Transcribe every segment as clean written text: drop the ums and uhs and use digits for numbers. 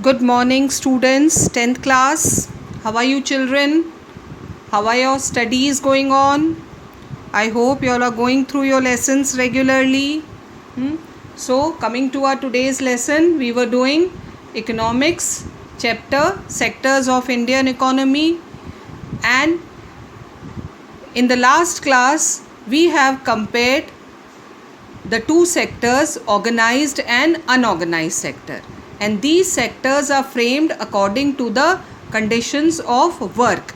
Good morning, students, 10th class. How are you, children? How are your studies going on? I hope you all are going through your lessons regularly. So, coming to our today's lesson, we were doing economics chapter, sectors of Indian economy, and in the last class, we have compared the two sectors, organized and unorganized sector, and these sectors are framed according to the conditions of work.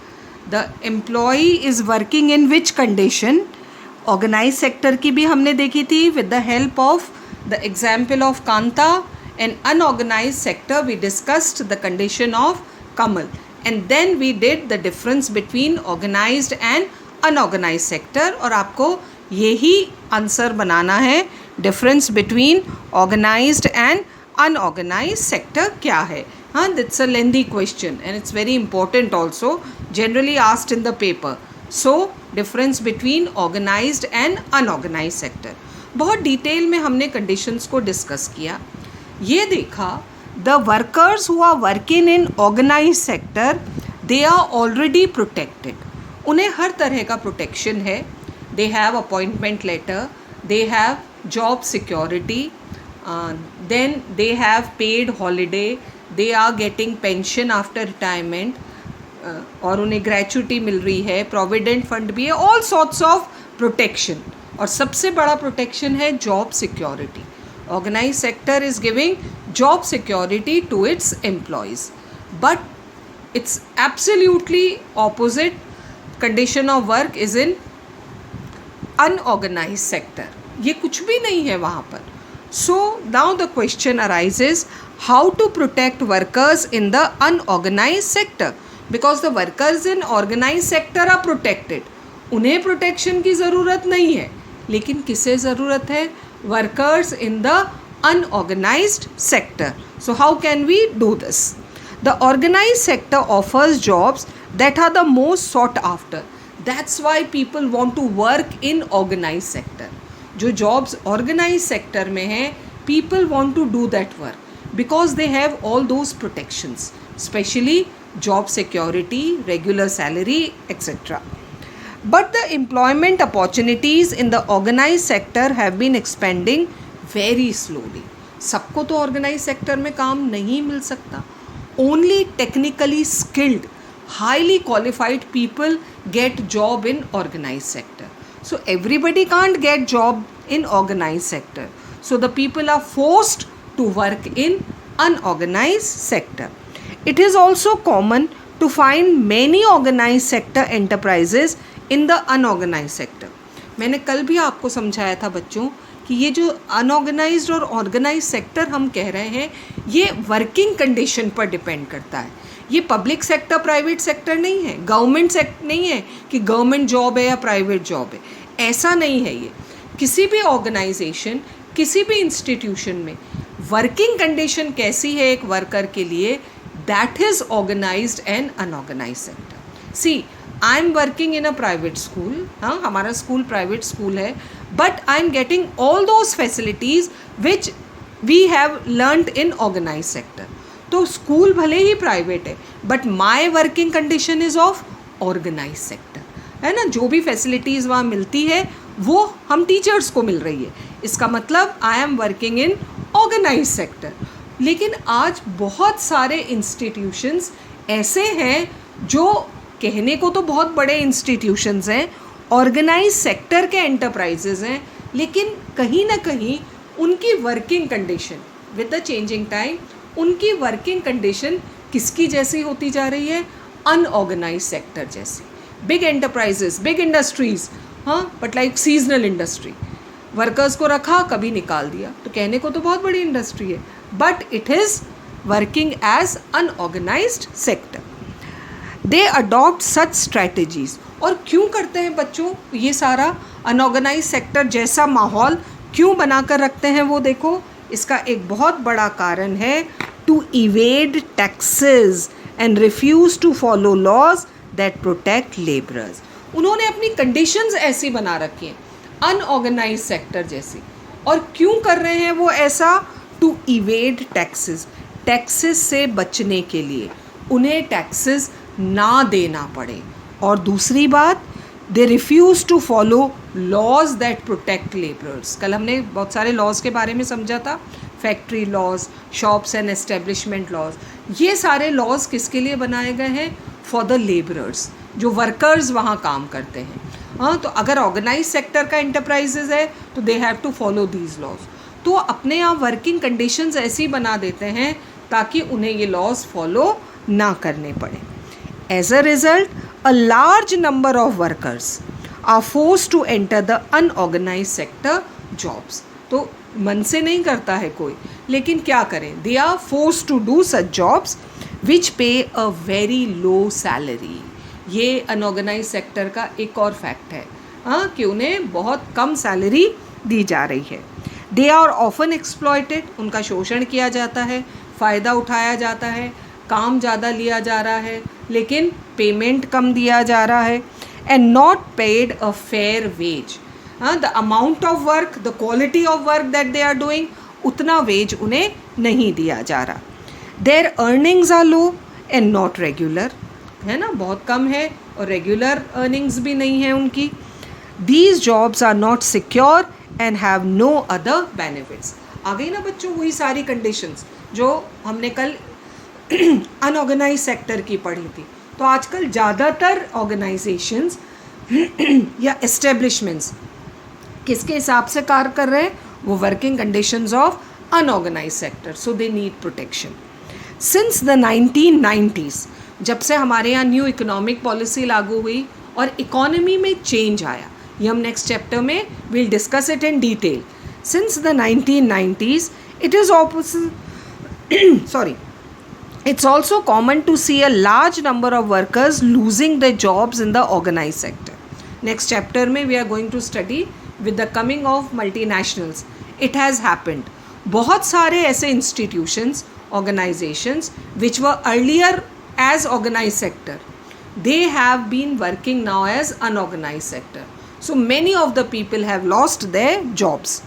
The employee is working in which condition? Organized sector की भी हमने देखी थी with the help of the example of Kanta, and unorganized sector we discussed the condition of Kamal, and then we did the difference between organized and unorganized sector, और आपको यही answer बनाना है difference between organised and unorganised sector क्या है. हाँ, that's a lengthy question and it's very important also, generally asked in the paper. So difference between organised and unorganised sector, बहुत detail में हमने कंडीशंस को डिस्कस किया. ये देखा the workers who are working in organised sector they are already protected. उन्हें हर तरह का प्रोटेक्शन है. They have appointment letter, they have job security, then they have paid holiday, they are getting pension after retirement, और उन्हें gratuity मिल रही है, provident fund भी है, all sorts of protection. और सबसे बड़ा protection है job security. Organized sector is giving job security to its employees, but it's absolutely opposite condition of work is in unorganized sector. ये कुछ भी नहीं है वहाँ पर. So now the question arises, how to protect workers in the unorganized sector, because the workers in organized sector are protected. उन्हें protection की ज़रूरत नहीं है, लेकिन किसे ज़रूरत है? Workers in the unorganized sector. So how can we do this? The organized sector offers jobs that are the most sought after. That's why people want to work in organized sector. जो jobs organized sector में हैं, people want to do that work because they have all those protections, especially job security, regular salary, etc. But the employment opportunities in the organized sector have been expanding very slowly. सबको तो organized sector में काम नहीं मिल सकता. Only technically skilled, highly qualified people get job in organized sector. So everybody can't get job in organized sector. So the people are forced to work in unorganized sector. It is also common to find many organized sector enterprises in the unorganized sector. मैंने कल भी आपको समझाया था बच्चों कि ये जो अनऑर्गेनाइज्ड और ऑर्गेनाइज्ड सेक्टर हम कह रहे हैं, ये वर्किंग कंडीशन पर डिपेंड करता है. ये पब्लिक सेक्टर प्राइवेट सेक्टर नहीं है, गवर्नमेंट सेक्टर नहीं है कि गवर्नमेंट जॉब है या प्राइवेट जॉब है, ऐसा नहीं है. ये किसी भी ऑर्गेनाइजेशन, किसी भी इंस्टीट्यूशन में वर्किंग कंडीशन कैसी है एक वर्कर के लिए, that is organised and unorganised sector. See, I am working in a private school. हाँ, हमारा स्कूल प्राइवेट स्कूल है, but I am getting all those facilities which we have learned in organised sector. तो school भले ही private है, but my working condition is of organise sector, है ना. जो भी फैसिलिटीज़ वहाँ मिलती है वो हम टीचर्स को मिल रही है, इसका मतलब I am working in organise sector. लेकिन आज बहुत सारे इंस्टीट्यूशंस ऐसे हैं जो कहने को तो बहुत बड़े इंस्टीट्यूशंस हैं, ऑर्गेनाइज सेक्टर के एंटरप्राइजेज हैं, लेकिन कहीं ना कहीं उनकी working condition with the changing time, उनकी वर्किंग कंडीशन किसकी जैसी होती जा रही है? अनऑर्गेनाइज सेक्टर जैसी. बिग एंटरप्राइजेस, बिग इंडस्ट्रीज, हाँ, but like seasonal industry, workers को रखा कभी निकाल दिया, तो कहने को तो बहुत बड़ी इंडस्ट्री है, but it is working as unorganised sector. They adopt such strategies. और क्यों करते हैं बच्चों ये सारा अनऑर्गेनाइज सेक्टर जैसा माहौल क्यों बना कर रखते हैं? वो देखो, इसका एक बहुत बड़ा कारण है to evade taxes and refuse to follow laws that protect labourers. उन्होंने अपनी कंडीशंस ऐसी बना रखी हैं अनऑर्गेनाइज सेक्टर जैसी. और क्यों कर रहे हैं वो ऐसा? To evade taxes. टैक्सेस से बचने के लिए, उन्हें टैक्सेस ना देना पड़े। और दूसरी बात, they refuse to follow laws that protect labourers. कल हमने बहुत सारे लॉज के बारे में समझा था, factory laws, shops and establishment laws. ये सारे लॉज किसके लिए बनाए गए हैं? फॉर द लेबरर्स, जो वर्कर्स वहाँ काम करते हैं। हाँ, तो अगर ऑर्गेनाइज सेक्टर का इंटरप्राइजेज है तो they have to follow these laws. तो अपने आप वर्किंग कंडीशंस ऐसी बना देते हैं ताकि उन्हें ये लॉज फॉलो ना करने पड़े। As a result, a large number of workers are forced to enter the unorganized sector jobs. तो मन से नहीं करता है कोई, लेकिन क्या करें? They are forced to do such jobs which pay a very low salary. ये अनऑर्गेनाइज सेक्टर का एक और फैक्ट है, हाँ, कि उन्हें बहुत कम सैलरी दी जा रही है। They are often exploited. उनका शोषण किया जाता है, फ़ायदा उठाया जाता है, काम ज़्यादा लिया जा रहा है लेकिन पेमेंट कम दिया जा रहा है। And not paid a fair wage. हाँ, the amount of work, the quality of work that they are doing, उतना वेज उन्हें नहीं दिया जा रहा। Their earnings are low and not regular, है ना, बहुत कम है और रेगुलर अर्निंग्स भी नहीं है उनकी। These jobs are not secure and have no other benefits. आ गई ना बच्चों वही सारी कंडीशंस जो हमने कल अनऑर्गेनाइज सेक्टर की पढ़ी थी। तो आजकल ज़्यादातर ऑर्गेनाइजेशंस या एस्टेब्लिशमेंट्स किसके हिसाब से कार्य कर रहे हैं? वो working conditions of unorganise sector, so they need protection. Since the 1990s, जब से हमारे यहाँ न्यू इकोनॉमिक पॉलिसी लागू हुई और इकोनॉमी में चेंज आया, ये हम नेक्स्ट चैप्टर में will discuss it in detail. Since the 1990s, it is it's also common to see a large number of workers losing their jobs in the organized sector. Next chapter में we are going to study with the coming of multinationals. It has happened. बहुत सारे ऐसे institutions, organizations which were earlier as organized sector, they have been working now as unorganized sector. So many of the people have lost their jobs.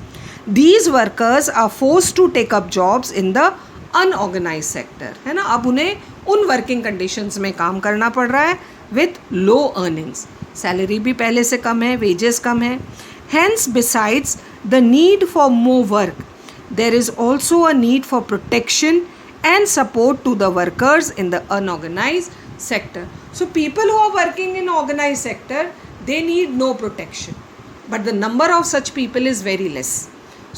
These workers are forced to take up jobs in the unorganise sector, है ना। अब उन्हें उन working conditions में काम करना पड़ रहा है विथ लो अर्निंग्स, सैलरी भी पहले से कम है, वेजेस कम है। Hence besides the need for more work, there is also a need for protection and support to the workers in the unorganise sector. So people who are working in organized sector, they need no protection, but the number of such people is very less.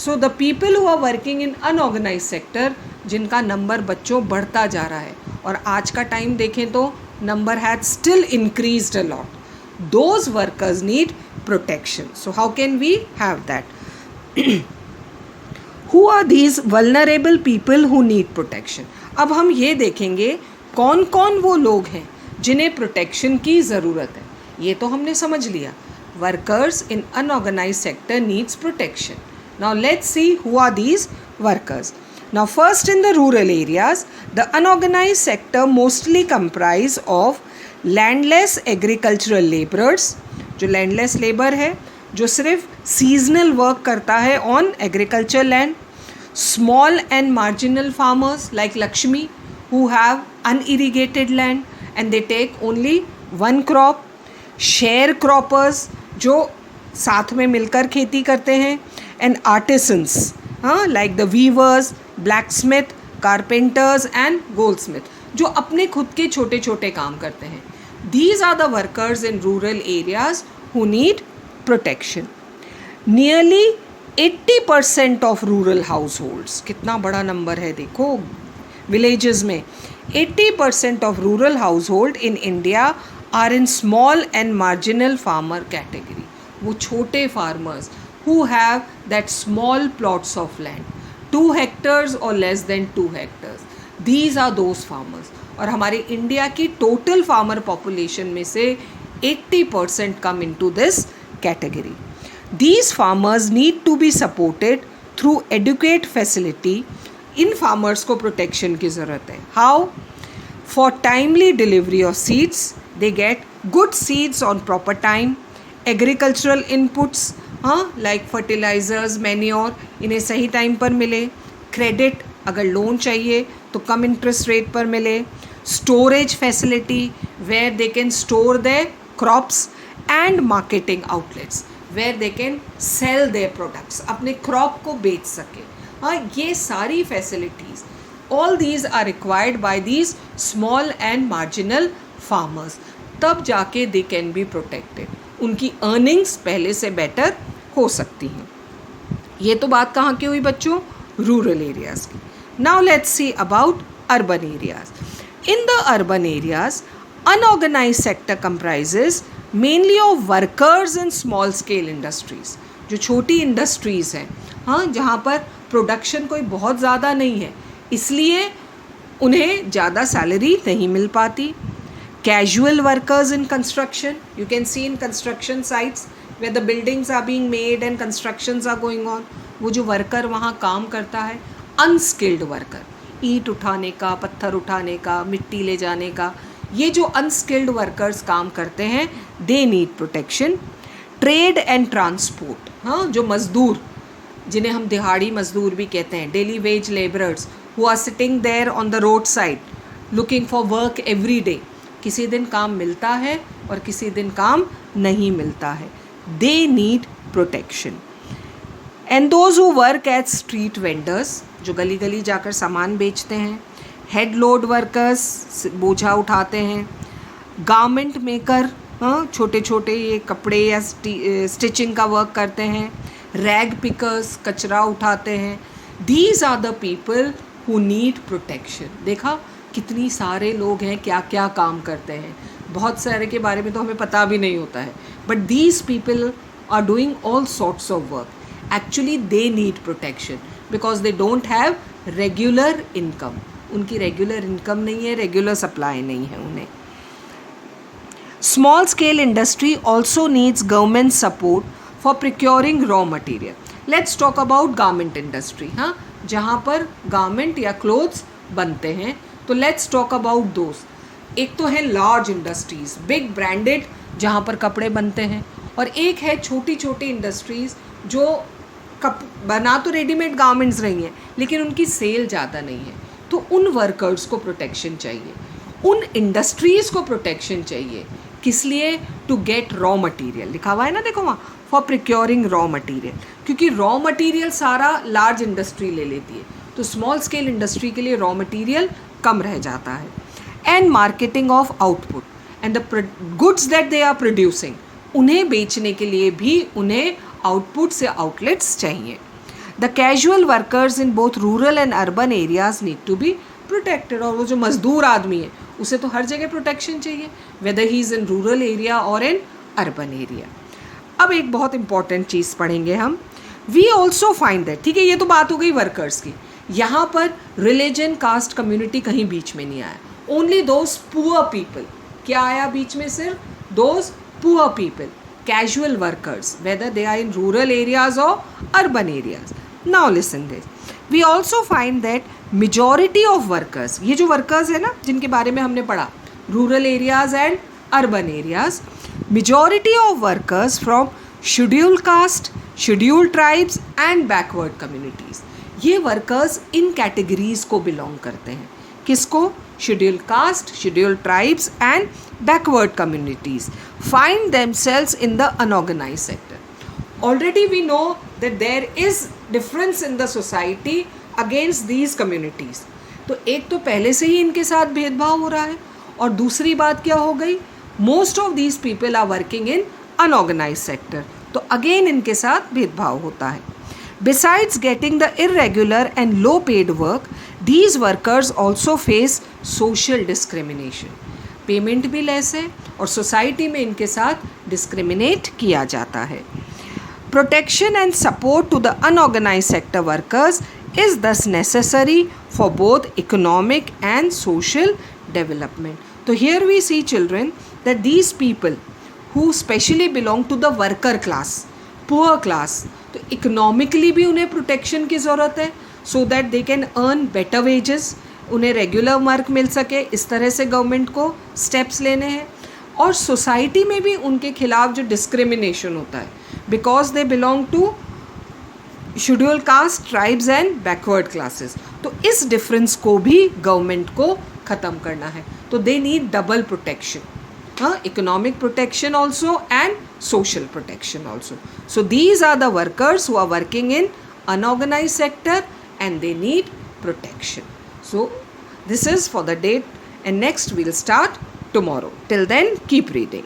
So the people who are working in unorganized sector, जिनका number बच्चों बढ़ता जा रहा है और आज का time देखें तो number has still increased a lot, those workers need protection. So how can we have that? Who are these vulnerable people who need protection? अब हम ये देखेंगे कौन कौन वो लोग हैं जिन्हें प्रोटेक्शन की ज़रूरत है. ये तो हमने समझ लिया, workers in unorganised sector needs protection. Now let's see who are these workers. Now first, in the rural areas, the unorganized sector mostly comprise of landless agricultural laborers. जो landless labor है, जो सिर्फ seasonal work करता है on agriculture land. Small and marginal farmers like Lakshmi who have unirrigated land and they take only one crop. Sharecroppers जो साथ में मिलकर खेती करते हैं. And artisans, like the weavers, blacksmith, carpenters and goldsmith, जो अपने खुद के छोटे छोटे काम करते हैं. These are the workers in rural areas who need protection. Nearly 80% of rural households, कितना बड़ा नंबर है देखो, villages में 80% of rural household in India are in small and marginal farmer category. वो छोटे farmers who have that small plots of land, 2 hectares or less than 2 hectares. These are those farmers. और हमारे India की total farmer population में से 80% come into this category. These farmers need to be supported through adequate facility. In farmers को protection की ज़रूरत है. How? For timely delivery of seeds, they get good seeds on proper time. Agricultural inputs, like fertilisers, manure, इन्हें सही time पर मिले. Credit अगर loan चाहिए तो कम इंटरेस्ट रेट पर मिले, storage facility where they can store their crops, and marketing outlets where they can sell their products, अपने क्रॉप को बेच सके। हाँ, ये सारी facilities, all these are required by these small and marginal farmers, तब जाके दे कैन बी प्रोटेक्टेड, उनकी अर्निंग्स पहले से बेटर हो सकती हैं। ये तो बात कहाँ की हुई बच्चों? रूरल एरियाज़ की। Now let's see about urban areas. In the urban areas, unorganized sector comprises mainly of workers and small scale industries. जो छोटी इंडस्ट्रीज़ हैं, हाँ, जहाँ पर प्रोडक्शन कोई बहुत ज़्यादा नहीं है, इसलिए उन्हें ज़्यादा सैलरी नहीं मिल पाती. Casual workers in construction, you can see in construction sites where the buildings are being made and constructions are going on. वो जो वर्कर वहाँ काम करता है, अनस्किल्ड वर्कर, ईंट उठाने का, पत्थर उठाने का, मिट्टी ले जाने का, ये जो अनस्किल्ड वर्कर्स काम करते हैं, दे need protection. Trade and transport, हाँ, जो मज़दूर, जिन्हें हम दिहाड़ी मज़दूर भी कहते हैं, daily wage labourers who are sitting there on the road side looking for work every day, किसी दिन काम मिलता है और किसी दिन काम नहीं मिलता है, they need protection. And those who work as street vendors, जो गली गली जाकर सामान बेचते हैं, हेड लोड वर्कर्स, बोझा उठाते हैं, गारमेंट मेकर, हाँ, छोटे छोटे ये कपड़े या स्टिचिंग का वर्क करते हैं, रैग पिकर्स, कचरा उठाते हैं, these are the people who need protection. देखा कितनी सारे लोग हैं, क्या क्या काम करते हैं, बहुत सारे के बारे में तो हमें पता भी नहीं होता है, but these people are doing all sorts of work. Actually they need protection because they don't have regular income. उनकी रेगुलर इनकम नहीं है, रेगुलर सप्लाई नहीं है उन्हें. Small scale industry also needs government support for procuring raw material. Let's talk about garment industry, हाँ, जहाँ पर garment या क्लोथ्स बनते हैं, तो लेट्स टॉक अबाउट दोज. एक तो है लार्ज इंडस्ट्रीज़, बिग ब्रांडेड, जहाँ पर कपड़े बनते हैं, और एक है छोटी छोटी इंडस्ट्रीज़ जो बना तो रेडीमेड गारमेंट्स रही हैं लेकिन उनकी सेल ज़्यादा नहीं है. तो उन वर्कर्स को प्रोटेक्शन चाहिए, उन इंडस्ट्रीज़ को प्रोटेक्शन चाहिए. किस लिए? To get raw material. लिखा हुआ है ना, देखो वहाँ, फॉर प्रिक्योरिंग रॉ मटेरियल, क्योंकि रॉ मटेरियल सारा लार्ज इंडस्ट्री ले लेती है, तो स्मॉल स्केल इंडस्ट्री के लिए रॉ मटेरियल कम रह जाता है. And marketing of output and the goods that they are producing, उन्हें बेचने के लिए भी उन्हें आउटपुट्स या आउटलेट्स चाहिए. The casual workers in both rural and urban areas need to be protected. और वो जो मजदूर आदमी है उसे तो हर जगह प्रोटेक्शन चाहिए, weather he is in rural area और इन अर्बन एरिया. अब एक बहुत इंपॉर्टेंट चीज़ पढ़ेंगे हम. वी ऑल्सो फाइंड दैट, ठीक है, ये तो बात हो गई वर्कर्स की. यहाँ पर रिलीजन, कास्ट, कम्युनिटी कहीं बीच में नहीं आया. Only those poor people. क्या आया बीच में? सिर्फ those poor people, casual workers, whether they are in rural areas or urban areas. Now listen this. We also find that majority of workers, ये जो workers है ना जिनके बारे में हमने पढ़ा, rural areas and urban areas, majority of workers from scheduled caste, scheduled tribes and backward communities. ये workers इन categories को belong करते हैं. किसको? Scheduled caste, scheduled tribes and backward communities find themselves in the unorganized sector. Already we know that there is difference in the society against these communities. तो एक तो पहले से ही इनके साथ भेदभाव हो रहा है, और दूसरी बात क्या हो गई? Most of these people are working in unorganized sector. तो अगेन इनके साथ भेदभाव होता है. Besides getting the irregular and low paid work, these workers also face social discrimination. Payment भी लेस है और सोसाइटी में इनके साथ डिस्क्रिमिनेट किया जाता है. Protection and support to the unorganised sector workers is thus necessary for both economic and social development. तो here we see children that these people who specially belong to the worker class, poor class, तो economically भी उन्हें protection की ज़रूरत है, so that they can earn better wages, उन्हें regular work मिल सके. इस तरह से गवर्नमेंट को स्टेप्स लेने हैं. और सोसाइटी में भी उनके खिलाफ जो डिस्क्रिमिनेशन होता है because they belong to schedule caste, tribes and backward classes, तो तो इस डिफरेंस को भी गवर्नमेंट को ख़त्म करना है. तो they need double protection, economic protection also and social protection also. So these are the workers who are working in unorganized sector and they need protection. So this is for the date, and next we'll start tomorrow. Till then, keep reading.